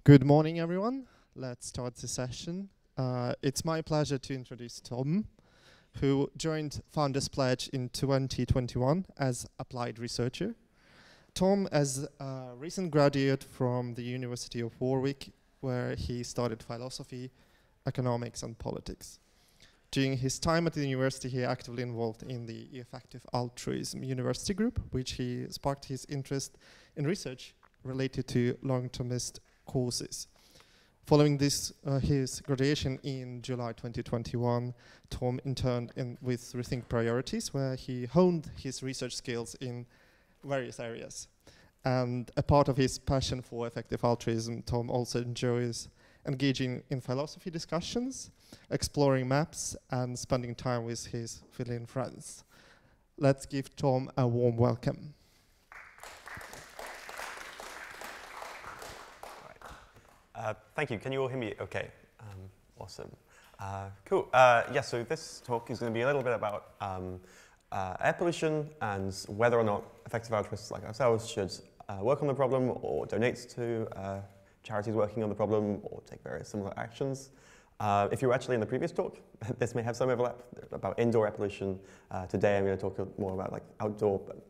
Good morning, everyone. Let's start the session. It's my pleasure to introduce Tom, who joined Founders Pledge in 2021 as applied researcher. Tom is a recent graduate from the University of Warwick, where he studied philosophy, economics, and politics. During his time at the university, he actively involved in the effective altruism university group, which he sparked his interest in research related to long-termist courses. Following this, his graduation in July 2021, Tom interned with Rethink Priorities, where he honed his research skills in various areas. And a part of his passion for effective altruism, Tom also enjoys engaging in philosophy discussions, exploring maps, and spending time with his fill-in friends. Let's give Tom a warm welcome. Thank you. Can you all hear me okay? Awesome. Cool. So this talk is going to be a little bit about air pollution and whether or not effective altruists like ourselves should work on the problem or donate to charities working on the problem or take various similar actions. If you were actually in the previous talk, this may have some overlap about indoor air pollution. Today I'm going to talk more about like outdoor, but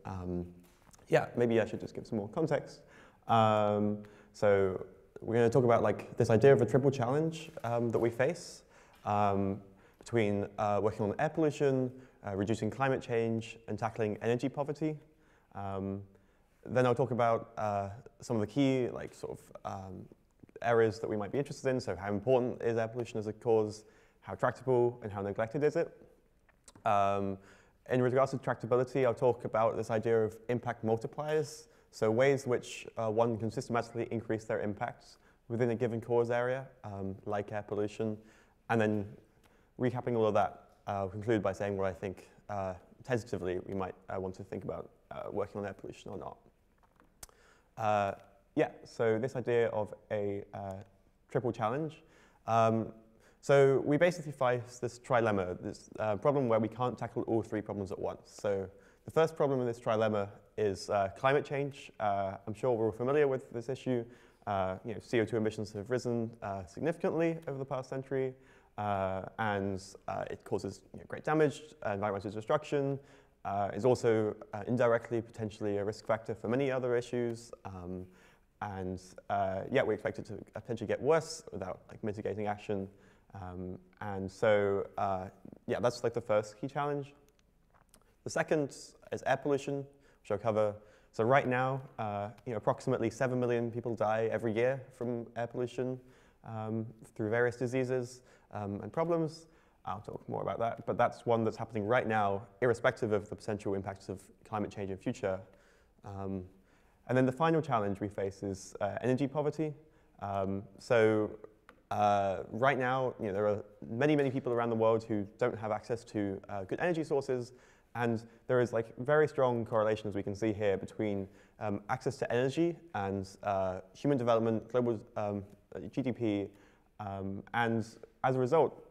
maybe I should just give some more context. So we're going to talk about like this idea of a triple challenge that we face between working on air pollution, reducing climate change, and tackling energy poverty. Then I'll talk about some of the key areas that we might be interested in. So how important is air pollution as a cause? How tractable and how neglected is it? In regards to tractability, I'll talk about this idea of impact multipliers. So ways in which one can systematically increase their impacts within a given cause area, like air pollution. And then recapping all of that, I'll conclude by saying what I think tentatively we might want to think about working on air pollution or not. So this idea of a triple challenge. So we basically face this trilemma, this problem where we can't tackle all three problems at once. So the first problem in this trilemma is climate change. I'm sure we're all familiar with this issue. CO2 emissions have risen significantly over the past century, and it causes great damage, environmental destruction. Is also indirectly potentially a risk factor for many other issues. We expect it to potentially get worse without mitigating action. That's like the first key challenge. The second is air pollution, which I'll cover. So right now, approximately 7 million people die every year from air pollution through various diseases and problems. I'll talk more about that, but that's one that's happening right now, irrespective of the potential impacts of climate change in future. And then the final challenge we face is energy poverty. Right now, there are many, many people around the world who don't have access to good energy sources. And there is very strong correlation, as we can see here, between access to energy and human development, global GDP, and as a result,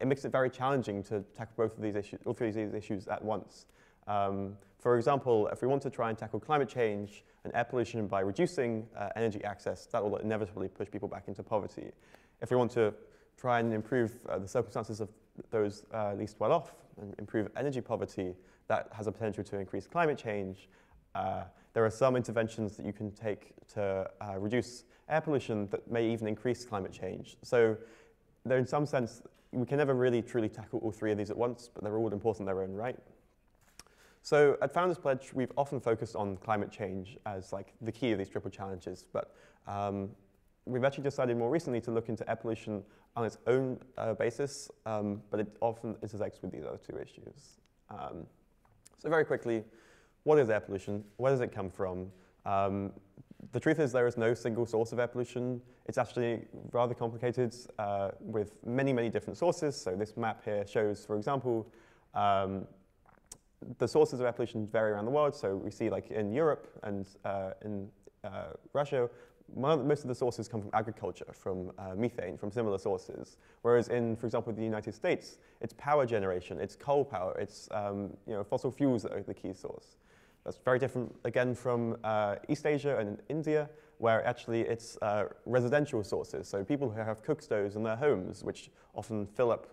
it makes it very challenging to tackle both of these issues, all three of these issues at once. For example, if we want to try and tackle climate change and air pollution by reducing energy access, that will inevitably push people back into poverty. If we want to try and improve the circumstances of those least well off and improve energy poverty, that has a potential to increase climate change. There are some interventions that you can take to reduce air pollution that may even increase climate change. So in some sense, we can never really truly tackle all three of these at once, but they're all important in their own right. So at Founders Pledge, we've often focused on climate change as the key of these triple challenges, but we've actually decided more recently to look into air pollution on its own basis, but it often intersects with these other two issues. So very quickly, what is air pollution? Where does it come from? The truth is there is no single source of air pollution. It's actually rather complicated with many, many different sources. So this map here shows, for example, the sources of air pollution vary around the world. So we see in Europe and in Russia, most of the sources come from agriculture, from methane, from similar sources. Whereas in, for example, the United States, it's power generation, it's coal power, it's fossil fuels that are the key source. That's very different, again, from East Asia and India, where actually it's residential sources. So people who have cook stoves in their homes, which often fill up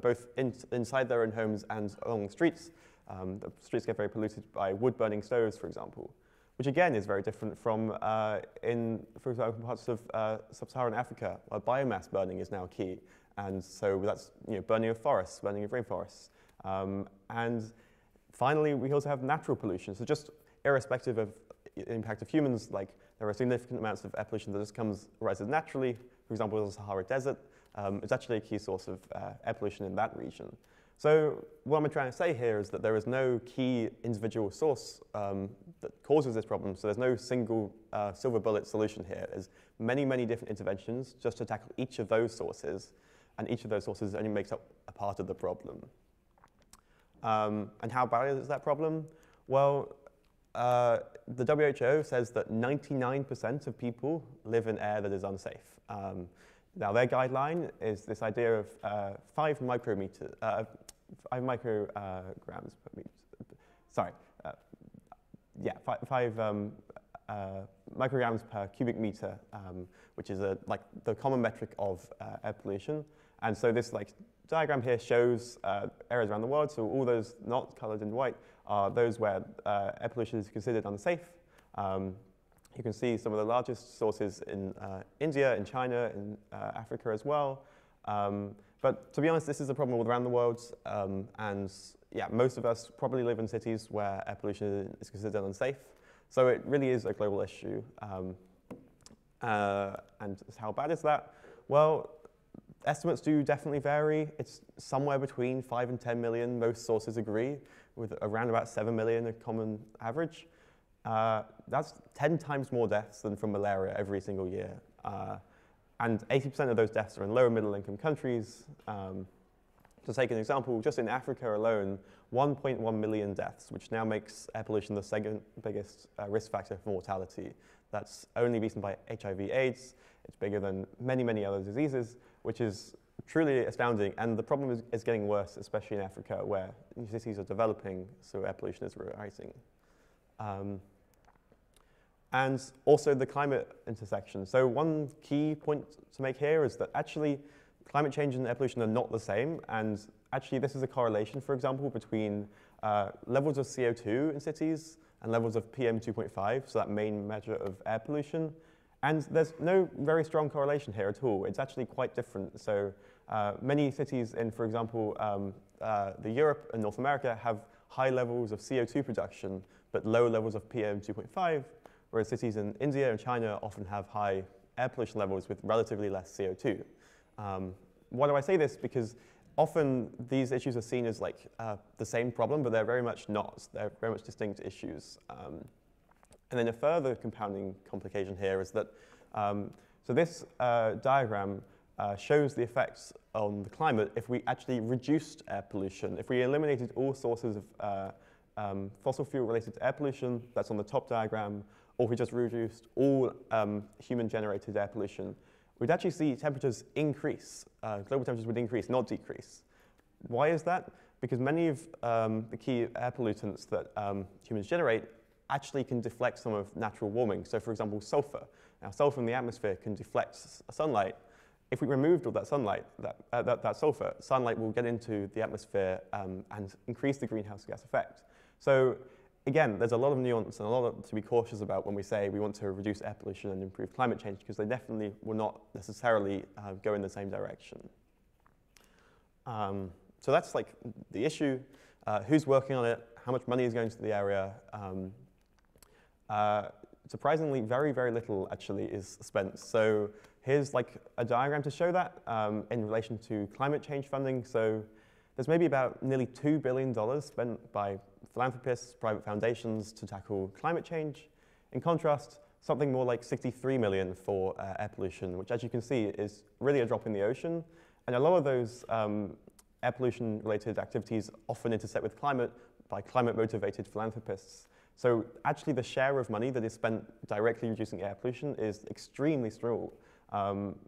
both inside their own homes and along the streets. The streets get very polluted by wood-burning stoves, for example, which again is very different from for example, parts of sub-Saharan Africa, where biomass burning is now key. And so that's burning of forests, burning of rainforests. And finally, we also have natural pollution. So just irrespective of the impact of humans, like there are significant amounts of air pollution that just arises naturally. For example, the Sahara Desert. It's actually a key source of air pollution in that region. So what I'm trying to say here is that there is no key individual source that causes this problem. So there's no single silver bullet solution here. There's many, many different interventions just to tackle each of those sources. And each of those sources only makes up a part of the problem. And how bad is that problem? Well, the WHO says that 99% of people live in air that is unsafe. Now, their guideline is this idea of 5 micrograms per meter. Sorry, 5 micrograms per cubic meter, which is like the common metric of air pollution. And so this diagram here shows areas around the world. So all those not colored in white are those where air pollution is considered unsafe. You can see some of the largest sources in India, in China, in Africa as well. But to be honest, this is a problem all around the world. And yeah, most of us probably live in cities where air pollution is considered unsafe. So it really is a global issue. And how bad is that? Well, estimates do definitely vary. It's somewhere between 5 and 10 million. Most sources agree, with around about 7 million a common average. That's 10 times more deaths than from malaria every single year. And 80% of those deaths are in low and middle income countries. To take an example, just in Africa alone, 1.1 million deaths, which now makes air pollution the second biggest risk factor for mortality. That's only beaten by HIV/AIDS. It's bigger than many, many other diseases, which is truly astounding. And the problem is getting worse, especially in Africa, where cities are developing, so air pollution is rising. And also the climate intersection. So one key point to make here is that actually climate change and air pollution are not the same. And actually this is a correlation, for example, between levels of CO2 in cities and levels of PM2.5, so that main measure of air pollution. And there's no very strong correlation here at all. It's actually quite different. So many cities in, for example, the Europe and North America have high levels of CO2 production, but low levels of PM2.5, whereas cities in India and China often have high air pollution levels with relatively less CO2. Why do I say this? Because often these issues are seen as like the same problem, but they're very much not. They're very much distinct issues. And then a further compounding complication here is that, so this diagram shows the effects on the climate if we actually reduced air pollution. If we eliminated all sources of fossil fuel-related air pollution, that's on the top diagram, or if we just reduced all human-generated air pollution, we'd actually see temperatures increase. Global temperatures would increase, not decrease. Why is that? Because many of the key air pollutants that humans generate actually can deflect some of natural warming. So for example, sulfur. Now sulfur in the atmosphere can deflect sunlight. If we removed all that sunlight, that sulfur, sunlight will get into the atmosphere and increase the greenhouse gas effect. So again, there's a lot of nuance and a lot to be cautious about when we say we want to reduce air pollution and improve climate change, because they definitely will not necessarily go in the same direction. So that's like the issue. Who's working on it? How much money is going to the area? Surprisingly, very, very little actually is spent. So here's like a diagram to show that in relation to climate change funding. So there's maybe about nearly $2 billion spent by philanthropists, private foundations to tackle climate change. In contrast, something more like 63 million for air pollution, which as you can see is really a drop in the ocean. And a lot of those air pollution related activities often intersect with climate by climate motivated philanthropists. So actually the share of money that is spent directly reducing air pollution is extremely small,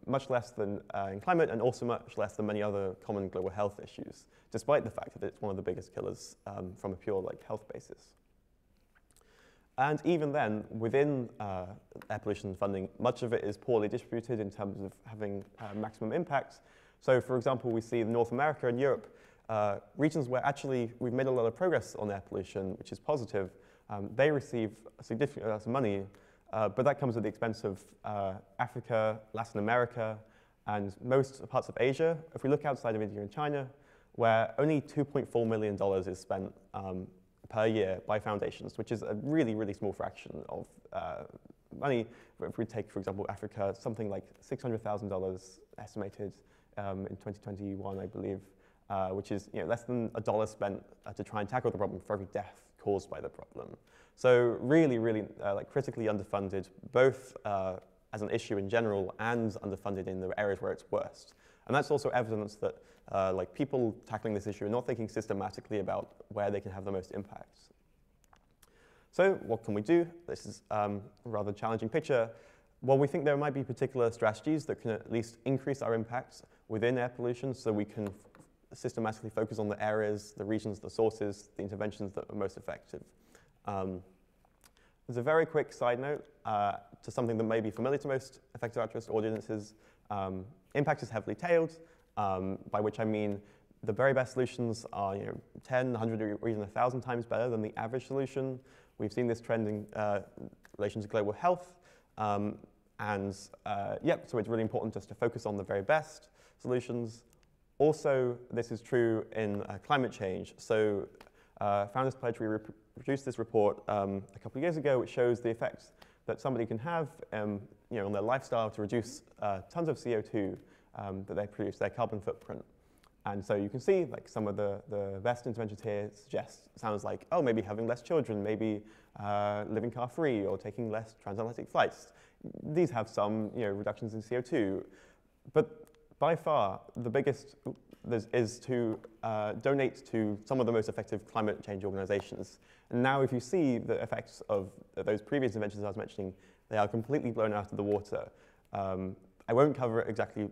much less than in climate and also much less than many other common global health issues, despite the fact that it's one of the biggest killers from a pure health basis. And even then, within air pollution funding, much of it is poorly distributed in terms of having maximum impact. So for example, we see North America and Europe, regions where actually we've made a lot of progress on air pollution, which is positive. They receive significant amounts of money, but that comes at the expense of Africa, Latin America, and most parts of Asia. If we look outside of India and China, where only $2.4 million is spent per year by foundations, which is a really, really small fraction of money. If we take, for example, Africa, something like $600,000 estimated in 2021, I believe, which is less than $1 spent to try and tackle the problem for every death caused by the problem. So really, really critically underfunded, both as an issue in general and underfunded in the areas where it's worst. And that's also evidence that people tackling this issue are not thinking systematically about where they can have the most impact. So what can we do? This is a rather challenging picture. Well, we think there might be particular strategies that can at least increase our impacts within air pollution so we can systematically focus on the areas, the regions, the sources, the interventions that are most effective. There's a very quick side note to something that may be familiar to most effective altruist audiences. Impact is heavily tailed, by which I mean the very best solutions are 10, 100, or even 1,000 times better than the average solution. We've seen this trend in relation to global health. So it's really important just to focus on the very best solutions. Also, this is true in climate change. So Founders Pledge, we produced this report a couple of years ago, which shows the effects that somebody can have on their lifestyle to reduce tons of CO2 that they produce, their carbon footprint. And so you can see some of the best interventions here sounds like, oh, maybe having less children, maybe living car-free or taking less transatlantic flights. These have some reductions in CO2. But by far, the biggest is to donate to some of the most effective climate change organizations. And now if you see the effects of those previous interventions I was mentioning, they are completely blown out of the water. I won't cover exactly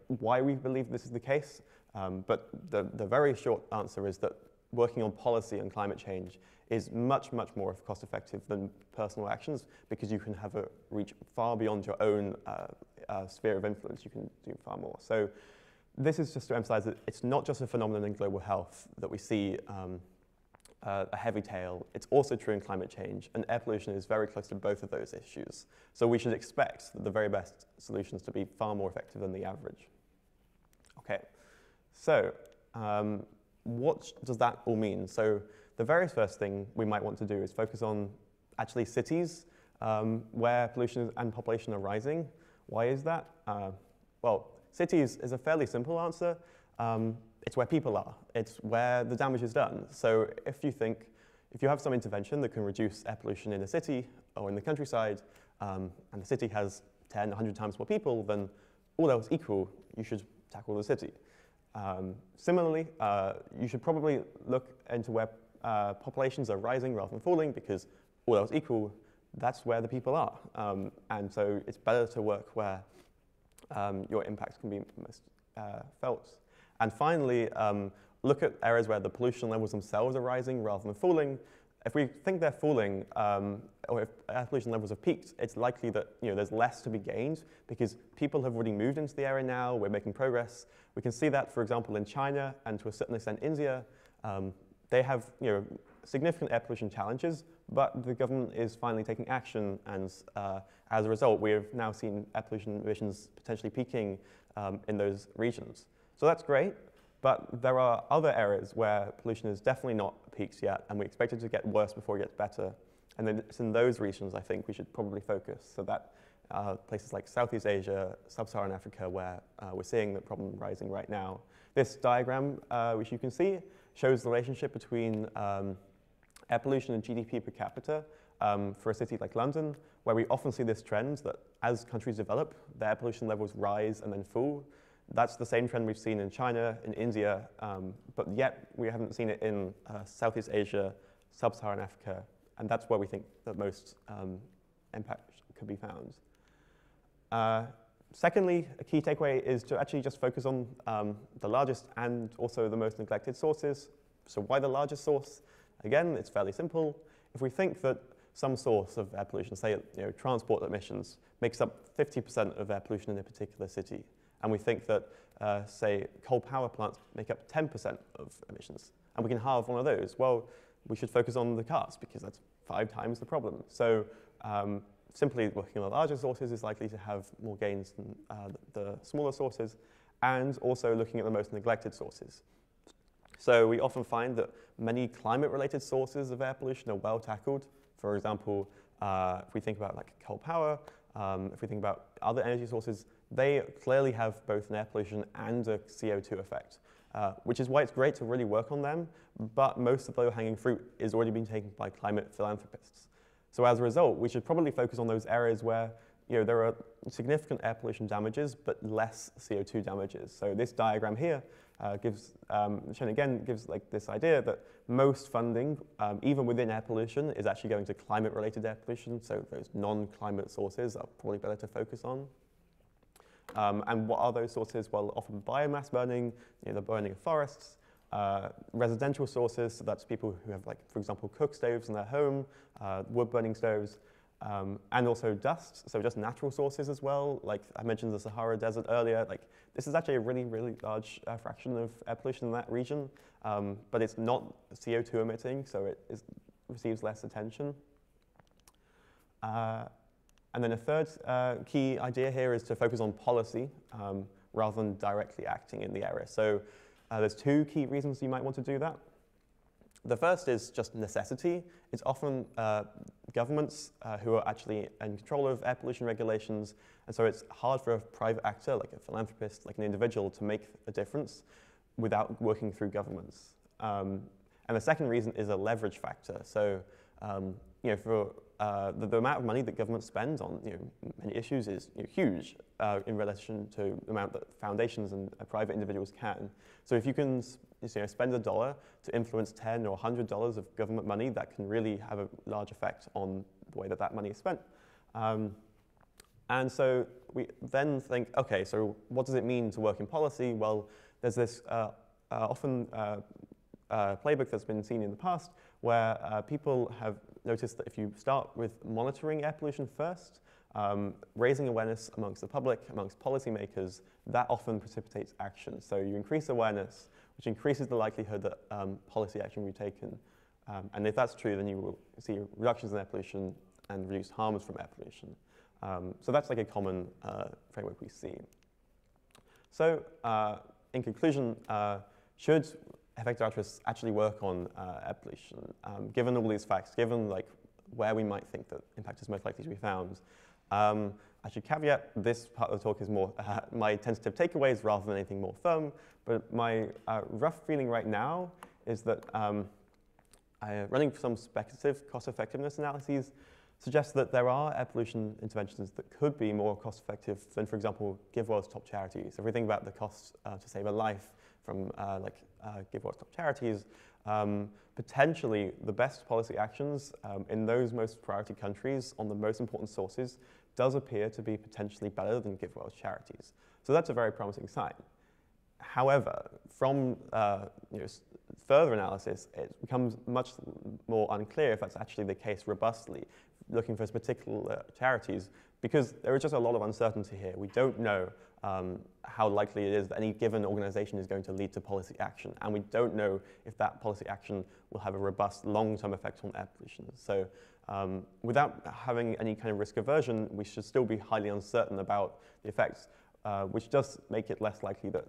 why we believe this is the case, but the very short answer is that working on policy and climate change is much, much more cost-effective than personal actions because you can have a reach far beyond your own sphere of influence. You can do far more. So this is just to emphasize that it's not just a phenomenon in global health that we see a heavy tail. It's also true in climate change, and air pollution is very close to both of those issues. So we should expect the very best solutions to be far more effective than the average. Okay, so what does that all mean? So the very first thing we might want to do is focus on actually cities where pollution and population are rising. Why is that? Well, cities is a fairly simple answer. It's where people are. It's where the damage is done. So if you have some intervention that can reduce air pollution in a city or in the countryside, and the city has 10, 100 times more people, then all else equal, you should tackle the city. Similarly, you should probably look into where populations are rising rather than falling, because all else equal, that's where the people are. And so it's better to work where your impacts can be most felt. And finally, look at areas where the pollution levels themselves are rising rather than falling. If we think they're falling, or if air pollution levels have peaked, it's likely that there's less to be gained because people have already moved into the area now. We're making progress. We can see that, for example, in China and to a certain extent India. They have significant air pollution challenges, but the government is finally taking action, and as a result, we have now seen air pollution emissions potentially peaking in those regions. So that's great, but there are other areas where pollution is definitely not peaked yet, and we expect it to get worse before it gets better. And then it's in those regions, I think, we should probably focus. So that places like Southeast Asia, Sub-Saharan Africa, where we're seeing the problem rising right now. This diagram, which you can see, shows the relationship between air pollution and GDP per capita for a city like London, where we often see this trend that as countries develop, their air pollution levels rise and then fall. That's the same trend we've seen in China, in India, but yet we haven't seen it in Southeast Asia, Sub-Saharan Africa, and that's where we think the most impact could be found. Secondly, a key takeaway is to actually just focus on the largest and also the most neglected sources. So why the largest source? Again, it's fairly simple. If we think that some source of air pollution, say transport emissions, makes up 50% of air pollution in a particular city. And we think that, say, coal power plants make up 10% of emissions, and we can halve one of those. Well, we should focus on the cars because that's 5 times the problem. So simply looking at the larger sources is likely to have more gains than the smaller sources, and also looking at the most neglected sources. So we often find that many climate-related sources of air pollution are well tackled. For example, if we think about like coal power, if we think about other energy sources, they clearly have both an air pollution and a CO2 effect, which is why it's great to really work on them, but most of the low-hanging fruit is already being taken by climate philanthropists. So as a result, we should probably focus on those areas where there are significant air pollution damages, but less CO2 damages. So this diagram here shown again, gives like this idea that most funding, even within air pollution, is actually going to climate-related air pollution. So those non-climate sources are probably better to focus on. And what are those sources? Well, often biomass burning, the burning of forests, residential sources, so that's people who have, like, for example, cook stoves in their home, wood-burning stoves, and also dust, so just natural sources as well. Like I mentioned the Sahara Desert earlier, like this is actually a really, really large fraction of air pollution in that region, but it's not CO2 emitting, so it receives less attention. And then a third key idea here is to focus on policy rather than directly acting in the area. So there's 2 key reasons you might want to do that. The first is just necessity. It's often governments who are actually in control of air pollution regulations, and so it's hard for a private actor, like a philanthropist, like an individual, to make a difference without working through governments. And the second reason is a leverage factor. So for the amount of money that governments spend on many issues is huge in relation to the amount that foundations and private individuals can. So if you can spend $1 to influence $10 or $100 of government money, that can really have a large effect on the way that that money is spent. And so we then think, okay, so what does it mean to work in policy? Well, there's this often playbook that's been seen in the past where people have noticed that if you start with monitoring air pollution first, raising awareness amongst the public, amongst policymakers, that often precipitates action. So you increase awareness, which increases the likelihood that policy action will be taken. And if that's true, then you will see reductions in air pollution and reduced harms from air pollution. So that's like a common framework we see. So in conclusion, should effective altruists actually work on air pollution? Given all these facts, given like where we might think that impact is most likely to be found, I should caveat this part of the talk is more my tentative takeaways rather than anything more firm, but my rough feeling right now is that running some speculative cost-effectiveness analyses suggests that there are air pollution interventions that could be more cost-effective than, for example, GiveWell's top charities. If we think about the costs to save a life from GiveWell's top charities, potentially the best policy actions in those most priority countries on the most important sources does appear to be potentially better than GiveWell's charities. So that's a very promising sign. However, from further analysis, it becomes much more unclear if that's actually the case robustly, looking for particular charities, because there is just a lot of uncertainty here. We don't know how likely it is that any given organization is going to lead to policy action, and we don't know if that policy action will have a robust long-term effect on air pollution. So without having any kind of risk aversion, we should still be highly uncertain about the effects, which does make it less likely that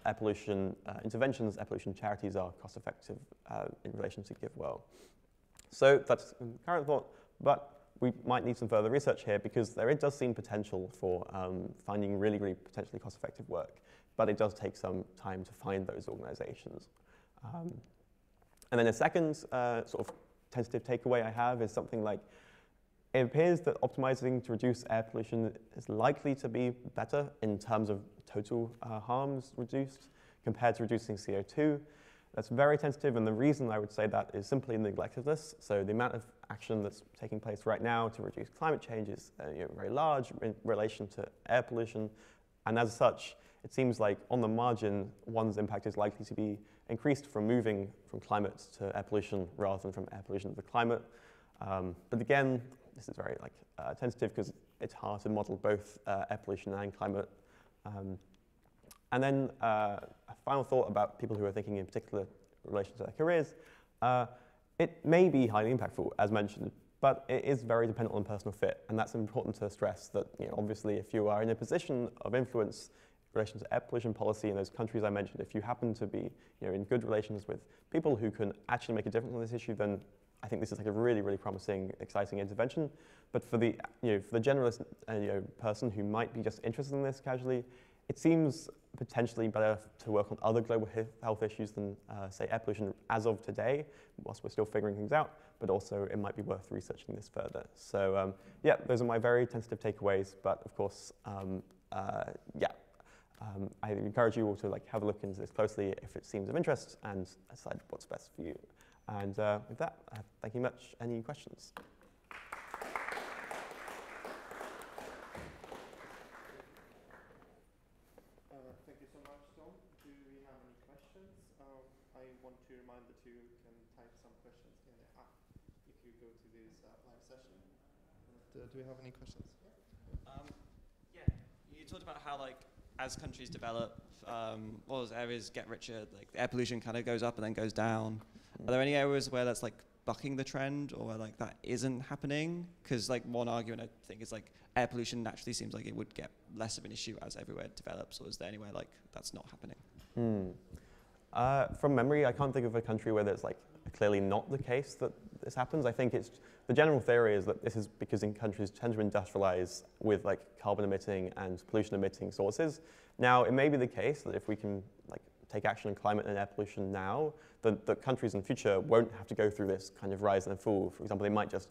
air pollution interventions, air pollution charities are cost-effective in relation to GiveWell. So that's current thought, but we might need some further research here because there does seem potential for finding really, really potentially cost-effective work, but it does take some time to find those organizations. And then a second sort of tentative takeaway I have is something like, it appears that optimizing to reduce air pollution is likely to be better in terms of total harms reduced compared to reducing CO2. That's very tentative, and the reason I would say that is simply neglect of this. So the amount of action that's taking place right now to reduce climate change is very large in relation to air pollution, and as such, it seems like on the margin, one's impact is likely to be increased from moving from climate to air pollution rather than from air pollution to the climate. But again, this is very tentative because it's hard to model both air pollution and climate. And then a final thought about people who are thinking in particular relation to their careers. It may be highly impactful, as mentioned, but it is very dependent on personal fit, and that's important to stress that, obviously if you are in a position of influence in relation to air pollution policy in those countries I mentioned, if you happen to be in good relations with people who can actually make a difference on this issue, then I think this is like a really, really promising, exciting intervention. But for the, for the generalist person who might be just interested in this casually, it seems potentially better to work on other global health issues than, say, air pollution as of today, whilst we're still figuring things out, but also it might be worth researching this further. So yeah, those are my very tentative takeaways, but of course, I encourage you all to have a look into this closely if it seems of interest and decide what's best for you. And with that, thank you much. Any questions? Thank you so much, Tom. Do we have any questions? I want to remind that you can type some questions in the app if you go to this live session. Do we have any questions? Yeah, you talked about how as countries develop, or as areas get richer, the air pollution kind of goes up and then goes down. Are there any areas where that's bucking the trend, or where that isn't happening? Because one argument I think is air pollution naturally seems like it would get less of an issue as everywhere develops, or is there anywhere that's not happening? From memory, I can't think of a country where there's clearly not the case that this happens. I think it's the general theory is that this is because in countries tend to industrialize with carbon emitting and pollution emitting sources. Now, it may be the case that if we can take action on climate and air pollution now, then the countries in the future won't have to go through this kind of rise and fall. For example, they might just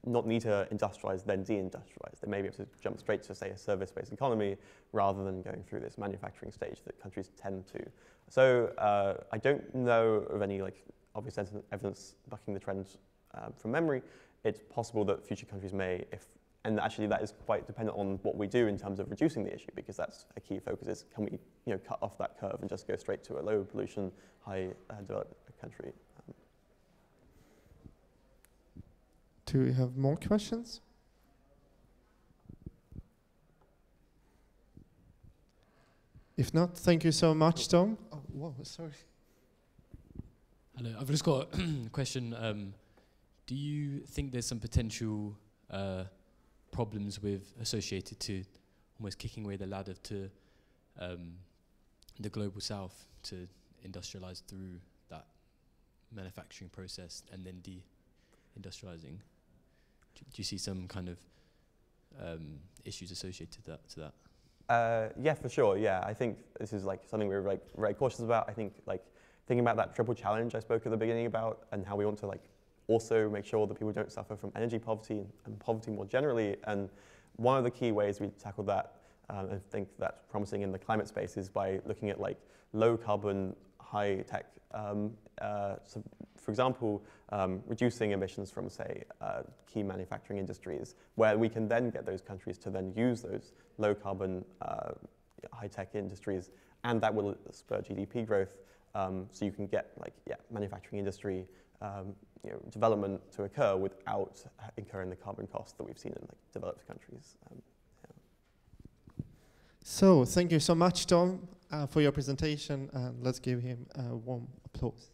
not need to industrialize, then deindustrialize. They may be able to jump straight to, say, a service-based economy rather than going through this manufacturing stage that countries tend to. So I don't know of any obvious evidence bucking the trend from memory. It's possible that future countries may, and actually that is quite dependent on what we do in terms of reducing the issue, because that's a key focus is can we cut off that curve and just go straight to a low pollution, high developed country. Do we have more questions? If not, thank you so much, Tom. Oh, whoa, sorry. Hello, I've just got a question. Do you think there's some potential problems associated to almost kicking away the ladder to the global south to industrialize through that manufacturing process and then de-industrializing? Do you see some kind of issues associated to that? Yeah, for sure. Yeah, I think this is something we're very cautious about. I think thinking about that triple challenge I spoke at the beginning about, and how we want to also make sure that people don't suffer from energy poverty and poverty more generally. And one of the key ways we tackle that, I think that's promising in the climate space, is by looking at low carbon, high tech. So for example, reducing emissions from, say, key manufacturing industries, where we can then get those countries to then use those low carbon, high tech industries, and that will spur GDP growth. So you can get manufacturing industry development to occur without incurring the carbon costs that we've seen in developed countries. So thank you so much, Tom, for your presentation. Let's give him a warm applause.